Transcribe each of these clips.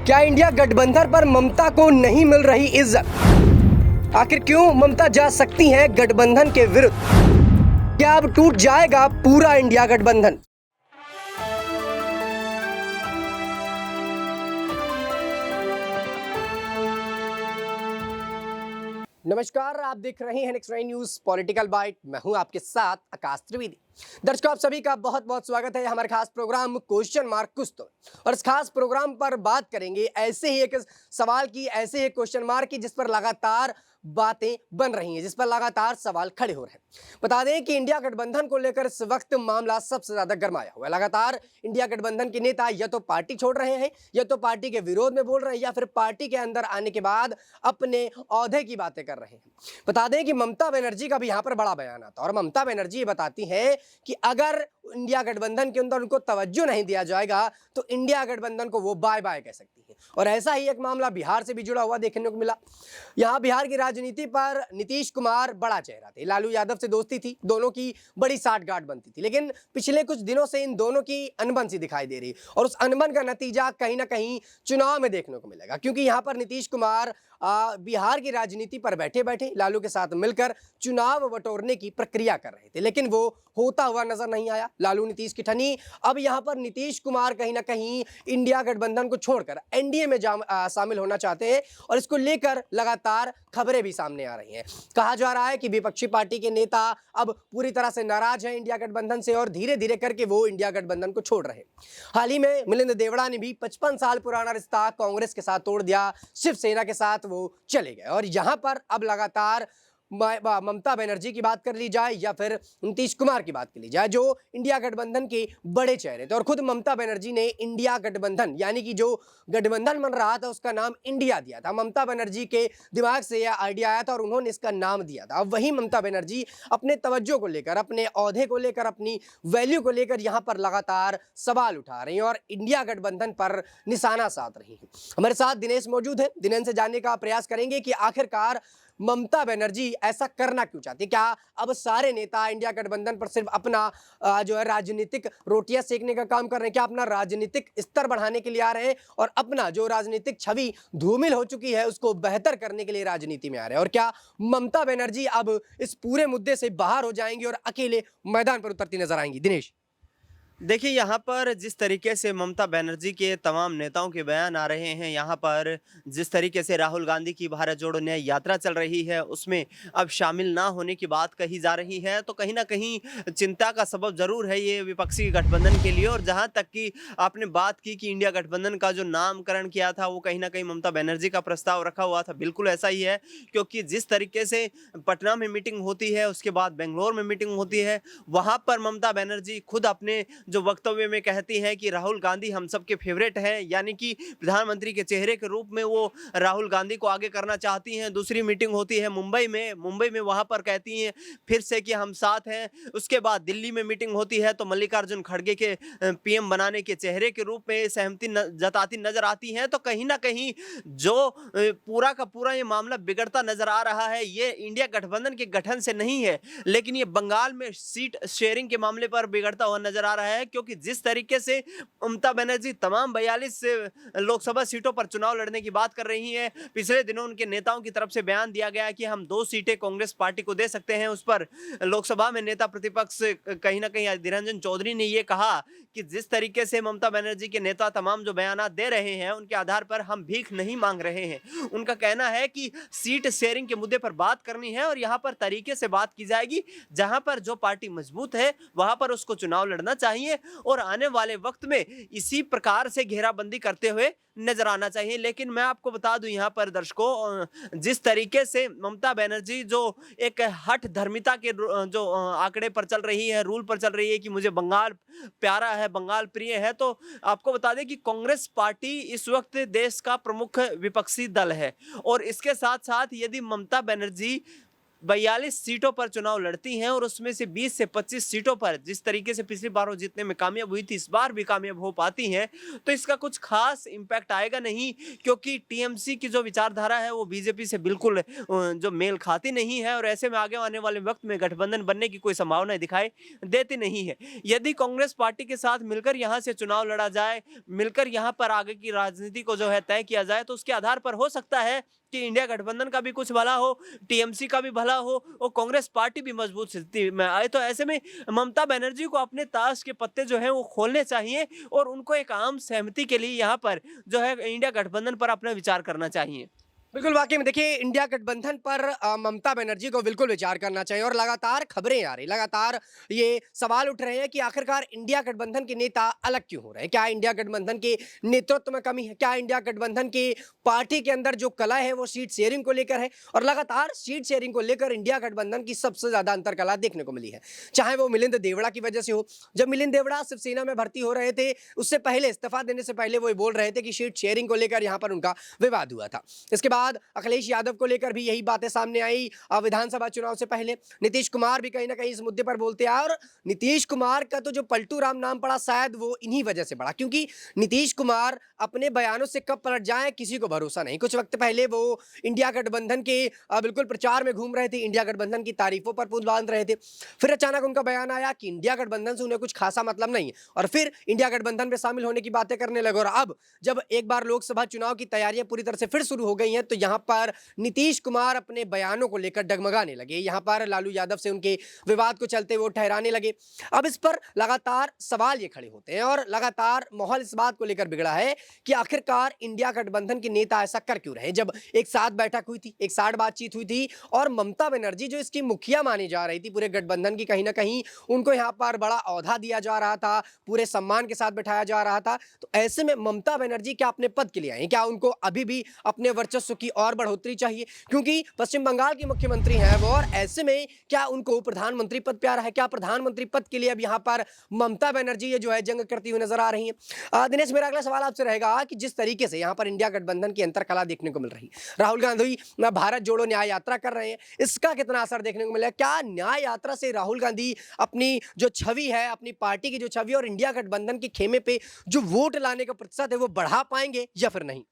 क्या इंडिया गठबंधन पर ममता को नहीं मिल रही इज्जत? आखिर क्यों ममता जा सकती हैं गठबंधन के विरुद्ध? क्या अब टूट जाएगा पूरा इंडिया गठबंधन? नमस्कार, आप देख रहे हैं नेक्स्ट न्यूज पॉलिटिकल बाइट। मैं हूं आपके साथ आकाश त्रिवेदी। दर्शकों, आप सभी का बहुत बहुत स्वागत है हमारे खास प्रोग्राम क्वेश्चन मार्क कुछ तो। और इस खास प्रोग्राम पर बात करेंगे ऐसे ही एक सवाल की, ऐसे ही क्वेश्चन मार्क की जिस पर लगातार बातें बन रही हैं, जिस पर लगातार सवाल खड़े हो रहे हैं। बता दें कि इंडिया गठबंधन को लेकर इस वक्त मामला सबसे ज्यादा गर्माया हुआ है। लगातार इंडिया गठबंधन के नेता या तो पार्टी छोड़ रहे हैं, या तो पार्टी के विरोध में बोल रहे हैं, या फिर पार्टी के अंदर आने के बाद अपने औहदे की बातें कर रहे हैं। बता दें कि ममता बनर्जी का भी यहां पर बड़ा बयान आता है और ममता बनर्जी ये बताती है कि अगर इंडिया गठबंधन के अंदर उनको तवज्जो नहीं दिया जाएगा तो इंडिया गठबंधन को वो बाय बाय कह सकती है। और ऐसा ही एक मामला बिहार से भी जुड़ा हुआ देखने को मिला। यहां बिहार की राजनीति पर नीतीश कुमार बड़ा चेहरा थे, लालू यादव से दोस्ती थी, दोनों की बड़ी साठगांठ बनती थी, लेकिन पिछले कुछ दिनों से इन दोनों की अनबन सी दिखाई दे रही और उस अनबन का नतीजा कहीं ना कहीं चुनाव में देखने को मिलेगा। क्योंकि यहां पर नीतीश कुमार बिहार की राजनीति पर बैठे बैठे लालू के साथ मिलकर चुनाव बटोरने की प्रक्रिया कर रहे थे, लेकिन वो होता हुआ नजर नहीं आया। लालू नीतीश की ठनी। अब यहां पर नीतीश कुमार कहीं ना कहीं इंडिया गठबंधन को छोड़कर एनडीए में शामिल होना चाहते हैं और इसको लेकर लगातार खबरें भी सामने आ रही हैं। कहा जा रहा है कि विपक्षी पार्टी के नेता अब पूरी तरह से नाराज हैं इंडिया गठबंधन से और धीरे धीरे करके वो इंडिया गठबंधन को छोड़ रहे हैं। हाल ही में मिलिंद देवड़ा ने भी 55 साल पुराना रिश्ता कांग्रेस के साथ तोड़ दिया, शिवसेना के साथ वो चले गए। और यहां पर अब लगातार ममता बनर्जी की बात कर ली जाए या फिर नीतीश कुमार की बात कर ली जाए, जो इंडिया गठबंधन के बड़े चेहरे थे, और खुद ममता बनर्जी ने इंडिया गठबंधन यानी कि जो गठबंधन बन रहा था उसका नाम इंडिया दिया था। ममता बनर्जी के दिमाग से यह आइडिया आया था और उन्होंने इसका नाम दिया था। अब वही ममता बनर्जी अपने तवज्जो को लेकर, अपने औहदे को लेकर, अपनी वैल्यू को लेकर यहां पर लगातार सवाल उठा रही हैं और इंडिया गठबंधन पर निशाना साध रही हैं। हमारे साथ दिनेश मौजूद है। दिनेश से जानने का प्रयास करेंगे कि आखिरकार ममता बनर्जी ऐसा करना क्यों चाहती है। क्या अब सारे नेता इंडिया गठबंधन पर सिर्फ अपना जो है राजनीतिक रोटियां सेकने का काम कर रहे हैं? क्या अपना राजनीतिक स्तर बढ़ाने के लिए आ रहे हैं और अपना जो राजनीतिक छवि धूमिल हो चुकी है उसको बेहतर करने के लिए राजनीति में आ रहे हैं? और क्या ममता बनर्जी अब इस पूरे मुद्दे से बाहर हो जाएंगी और अकेले मैदान पर उतरती नजर आएंगी? दिनेश, देखिए, यहाँ पर जिस तरीके से ममता बनर्जी के तमाम नेताओं के बयान आ रहे हैं, यहाँ पर जिस तरीके से राहुल गांधी की भारत जोड़ो न्याय यात्रा चल रही है उसमें अब शामिल ना होने की बात कही जा रही है, तो कहीं ना कहीं चिंता का सबब जरूर है ये विपक्षी गठबंधन के लिए। और जहाँ तक कि आपने बात की कि इंडिया गठबंधन का जो नामकरण किया था वो कहीं ना कहीं ममता बनर्जी का प्रस्ताव रखा हुआ था, बिल्कुल ऐसा ही है। क्योंकि जिस तरीके से पटना में मीटिंग होती है, उसके बाद बेंगलोर में मीटिंग होती है, वहाँ पर ममता बनर्जी खुद अपने जो वक्तव्य में कहती हैं कि राहुल गांधी हम सबके फेवरेट हैं, यानी कि प्रधानमंत्री के चेहरे के रूप में वो राहुल गांधी को आगे करना चाहती हैं। दूसरी मीटिंग होती है मुंबई में वहां पर कहती हैं फिर से कि हम साथ हैं। उसके बाद दिल्ली में मीटिंग होती है तो मल्लिकार्जुन खड़गे के पीएम बनाने के चेहरे के रूप में सहमति जताती नजर आती हैं। तो कहीं ना कहीं जो पूरा का पूरा ये मामला बिगड़ता नजर आ रहा है, ये इंडिया गठबंधन के गठन से नहीं है, लेकिन ये बंगाल में सीट शेयरिंग के मामले पर बिगड़ता हुआ नजर आ रहा है। क्योंकि जिस तरीके से ममता बनर्जी तमाम 42 लोकसभा सीटों पर चुनाव लड़ने की बात कर रही हैं, पिछले दिनों उनके नेताओं की तरफ से बयान दिया गया कि हम 2 सीटें कांग्रेस पार्टी को दे सकते हैं। उस पर लोकसभा में नेता प्रतिपक्ष कहीं ना कहीं अधीर रंजन चौधरी ने यह कहा कि जिस तरीके से ममता बनर्जी के नेता तमाम जो बयान दे रहे हैं उनके आधार पर हम भीख नहीं मांग रहे हैं। उनका कहना है कि सीट शेयरिंग के मुद्दे पर बात करनी है और यहां पर तरीके से बात की जाएगी, जहां पर जो पार्टी मजबूत है वहां पर उसको चुनाव लड़ना चाहिए और आने वाले वक्त में इसी प्रकार से घेराबंदी करते हुए नजर आना चाहिए। लेकिन मैं आपको बता दूं यहाँ पर दर्शकों, जिस तरीके से ममता बनर्जी जो एक हठ धर्मिता के जो आंकड़े पर चल रही है, रूल पर चल रही है कि मुझे बंगाल प्यारा है, बंगाल प्रिय है, तो आपको बता दें कि कांग्रेस पार्टी इस वक्त देश का प्रमुख विपक्षी दल है। और इसके साथ साथ यदि ममता बनर्जी 42 सीटों पर चुनाव लड़ती हैं और उसमें से 20 से 25 सीटों पर जिस तरीके से पिछली बार वो जीतने में कामयाब हुई थी, इस बार भी कामयाब हो पाती हैं, तो इसका कुछ खास इम्पैक्ट आएगा नहीं, क्योंकि टीएमसी की जो विचारधारा है वो बीजेपी से बिल्कुल जो मेल खाती नहीं है और ऐसे में आगे आने वाले वक्त में गठबंधन बनने की कोई संभावना दिखाई देती नहीं है। यदि कांग्रेस पार्टी के साथ मिलकर यहाँ से चुनाव लड़ा जाए, मिलकर यहाँ पर आगे की राजनीति को जो है तय किया जाए, तो उसके आधार पर हो सकता है कि इंडिया गठबंधन का भी कुछ भला हो, टीएमसी का भी भला हो और कांग्रेस पार्टी भी मजबूत स्थिति में आए। तो ऐसे में ममता बनर्जी को अपने ताश के पत्ते जो हैं वो खोलने चाहिए और उनको एक आम सहमति के लिए यहाँ पर जो है इंडिया गठबंधन पर अपना विचार करना चाहिए। बिल्कुल वाकई में देखिए इंडिया गठबंधन पर ममता बनर्जी को बिल्कुल विचार करना चाहिए और लगातार खबरें आ रही, लगातार ये सवाल उठ रहे हैं कि आखिरकार इंडिया गठबंधन के नेता अलग क्यों हो रहे हैं। क्या इंडिया गठबंधन के नेतृत्व में कमी है? क्या इंडिया गठबंधन की पार्टी के अंदर जो कला है वो सीट शेयरिंग को लेकर है? और लगातार सीट शेयरिंग को लेकर इंडिया गठबंधन की सबसे ज्यादा अंतर कला देखने को मिली है, चाहे वो मिलिंद देवड़ा की वजह से हो। जब मिलिंद देवड़ा शिवसेना में भर्ती हो रहे थे, उससे पहले इस्तीफा देने से पहले वो बोल रहे थे कि सीट शेयरिंग को लेकर यहाँ पर उनका विवाद हुआ था। इसके बाद अखिलेश यादव को लेकर भी यही बातें सामने आई। विधानसभा चुनाव से पहले नीतीश कुमार भी कहीं ना कहीं इस मुद्दे पर बोलते आए और नीतीश कुमार का तो जो पलटू राम नाम पड़ा शायद वो इन्हीं वजह से पड़ा, क्योंकि नीतीश कुमार अपने बयानों से कब पलट जाए किसी को भरोसा नहीं। कुछ वक्त पहले वो इंडिया गठबंधन के बिल्कुल प्रचार में घूम रहे थे, इंडिया गठबंधन की तारीफों पर पुल बांध रहे थे। फिर अचानक उनका बयान आया कि इंडिया गठबंधन से उन्हें कुछ खासा मतलब नहीं है और फिर इंडिया गठबंधन में शामिल होने की बातें करने लगे। और अब जब एक बार लोकसभा चुनाव की तैयारियां पूरी तरह से फिर शुरू हो गई हैं, तो यहां पर नीतीश कुमार अपने बयानों को लेकर डगमगाने लगे। यहां पर लालू यादव से उनके विवाद को चलते वो ठहराने लगे। अब इस पर लगातार सवाल ये खड़े होते हैं और लगातार माहौल इस बात को लेकर बिगड़ा है कि आखिरकार इंडिया गठबंधन के नेता ऐसा कर क्यों रहे। जब एक साथ बैठक हुई थी, एक साथ बातचीत हुई थी और ममता बनर्जी जो इसकी मुखिया मानी जा रही थी पूरे गठबंधन की, कहीं ना कहीं उनको यहां पर बड़ा औहदा दिया जा रहा था, पूरे सम्मान के साथ बैठाया जा रहा था। तो ऐसे में ममता बनर्जी क्या अपने पद के लिए आई? क्या उनको अभी भी अपने वर्चस्व की और बढ़ोतरी चाहिए, क्योंकि पश्चिम बंगाल की मुख्यमंत्री हैं वो, और ऐसे में क्या उनको प्रधानमंत्री पद प्यारा है? क्या प्रधानमंत्री पद के लिए अब यहां पर ममता बनर्जी ये जो है जंग करती हुई नजर आ रही हैं? दिनेश, मेरा अगला सवाल आपसे रहेगा कि जिस तरीके से यहां पर इंडिया गठबंधन की अंतरकला देखने को मिल रही, राहुल गांधी भारत जोड़ो न्याय यात्रा कर रहे हैं, इसका कितना असर देखने को मिला? क्या न्याय यात्रा से राहुल गांधी अपनी जो छवि है, अपनी पार्टी की जो छवि और इंडिया गठबंधन के खेमे पे जो वोट लाने का प्रतिशत है वो बढ़ा पाएंगे या फिर नहीं?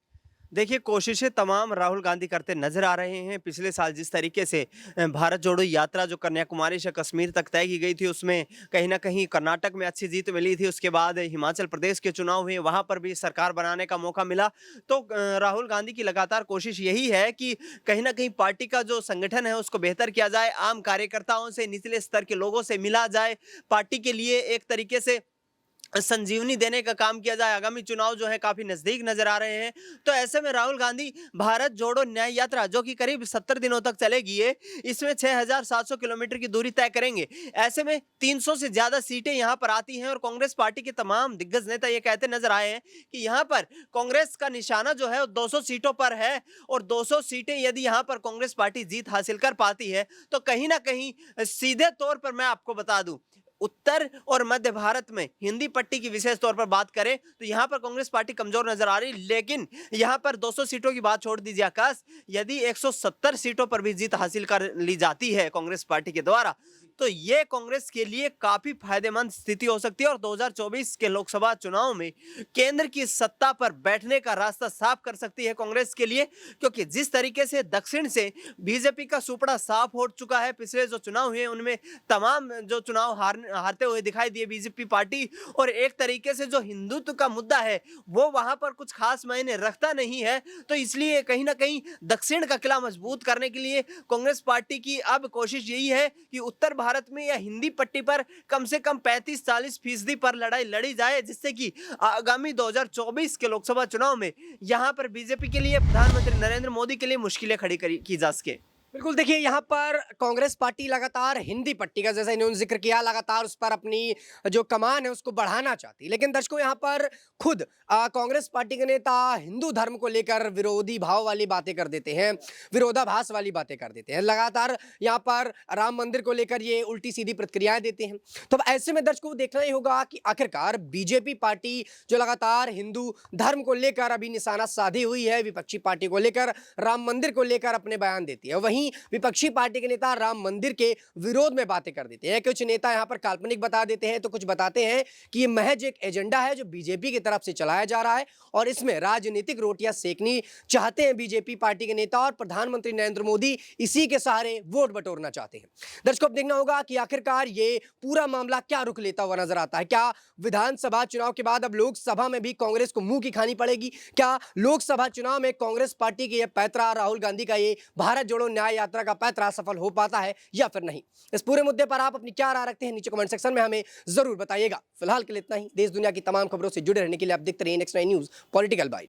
देखिए, कोशिशें तमाम राहुल गांधी करते नजर आ रहे हैं। पिछले साल जिस तरीके से भारत जोड़ो यात्रा जो कन्याकुमारी से कश्मीर तक तय की गई थी, उसमें कहीं ना कहीं कर्नाटक में अच्छी जीत मिली थी। उसके बाद हिमाचल प्रदेश के चुनाव हुए, वहां पर भी सरकार बनाने का मौका मिला। तो राहुल गांधी की लगातार कोशिश यही है कि कहीं ना कहीं पार्टी का जो संगठन है उसको बेहतर किया जाए, आम कार्यकर्ताओं से, निचले स्तर के लोगों से मिला जाए, पार्टी के लिए एक तरीके से संजीवनी देने का काम किया जाए। आगामी चुनाव जो है काफी नजदीक नजर आ रहे हैं, तो ऐसे में राहुल गांधी भारत जोड़ो न्याय यात्रा जो कि करीब 70 दिनों तक चलेगी, इसमें 6700 किलोमीटर की दूरी तय करेंगे। ऐसे में 300 से ज्यादा सीटें यहां पर आती हैं और कांग्रेस पार्टी के तमाम दिग्गज नेता ये कहते नजर आए हैं कि यहां पर कांग्रेस का निशाना जो है 200 सीटों पर है और 200 सीटें यदि यहां पर कांग्रेस पार्टी जीत हासिल कर पाती है तो कहीं ना कहीं सीधे तौर पर मैं आपको बता दूं, उत्तर और मध्य भारत में हिंदी पट्टी की विशेष तौर पर बात करें तो यहां पर कांग्रेस पार्टी कमजोर नजर आ रही। लेकिन यहां पर 200 सीटों की बात छोड़ दीजिए आकाश, यदि 170 सीटों पर भी जीत हासिल कर ली जाती है कांग्रेस पार्टी के द्वारा, तो ये कांग्रेस के लिए काफी फायदेमंद स्थिति हो सकती है और 2024 के लोकसभा चुनाव में केंद्र की सत्ता पर बैठने का रास्ता साफ कर सकती है कांग्रेस के लिए। क्योंकि जिस तरीके से दक्षिण से बीजेपी का सुपड़ा साफ हो चुका है, पिछले जो चुनाव हुए उनमें तमाम जो चुनाव हारते हुए दिखाई दिए बीजेपी पार्टी, और एक तरीके से जो हिंदुत्व का मुद्दा है वो वहां पर कुछ खास मायने रखता नहीं है। तो इसलिए कहीं ना कहीं दक्षिण का किला मजबूत करने के लिए कांग्रेस पार्टी की अब कोशिश यही है कि उत्तर भारत में या हिंदी पट्टी पर कम से कम 35-40% पर लड़ाई लड़ी जाए, जिससे कि आगामी 2024 के लोकसभा चुनाव में यहां पर बीजेपी के लिए, प्रधानमंत्री नरेंद्र मोदी के लिए मुश्किलें खड़ी की जा सके। बिल्कुल देखिए यहाँ पर कांग्रेस पार्टी लगातार हिंदी पट्टी का, जैसा इन्होंने जिक्र किया, लगातार उस पर अपनी जो कमान है उसको बढ़ाना चाहती है। लेकिन दर्शकों यहाँ पर खुद कांग्रेस पार्टी के नेता हिंदू धर्म को लेकर विरोधी भाव वाली बातें कर देते हैं, विरोधाभास वाली बातें कर देते हैं। लगातार यहाँ पर राम मंदिर को लेकर ये उल्टी सीधी प्रतिक्रियाएं देते हैं। तो अब ऐसे में दर्शकों को देखना ही होगा कि आखिरकार बीजेपी पार्टी जो लगातार हिंदू धर्म को लेकर अभी निशाना साधी हुई है, विपक्षी पार्टी को लेकर, राम मंदिर को लेकर अपने बयान देती है, वहीं वहीं विपक्षी पार्टी के नेता राम मंदिर के विरोध में बातें कर देते हैं। कुछ नेता यहाँ पर काल्पनिक बता देते हैं तो कुछ बताते हैं कि ये महज एक एजेंडा है जो बीजेपी की तरफ से चलाया जा रहा है और इसमें राजनीतिक रोटियां सेकनी चाहते हैं बीजेपी पार्टी के नेता और प्रधानमंत्री नरेंद्र मोदी इसी के सहारे वोट बटोरना चाहते हैं। दर्शकों, अब देखना होगा कि आखिरकार ये पूरा मामला क्या रुख लेता हुआ नजर आता है। क्या विधानसभा चुनाव के बाद अब लोकसभा में भी कांग्रेस को मुंह की खानी पड़ेगी? क्या लोकसभा चुनाव में कांग्रेस पार्टी की यह पैतरा, राहुल गांधी का ये भारत जोड़ो न्याय यात्रा का पैतरा सफल हो पाता है या फिर नहीं? इस पूरे मुद्दे पर आप अपनी क्या राय रखते हैं नीचे कमेंट सेक्शन में हमें जरूर बताइएगा। फिलहाल के लिए इतना ही। देश दुनिया की तमाम खबरों से जुड़े रहने के लिए आप देखते रहिए नेक्स्ट 9 न्यूज पॉलिटिकल बाइट।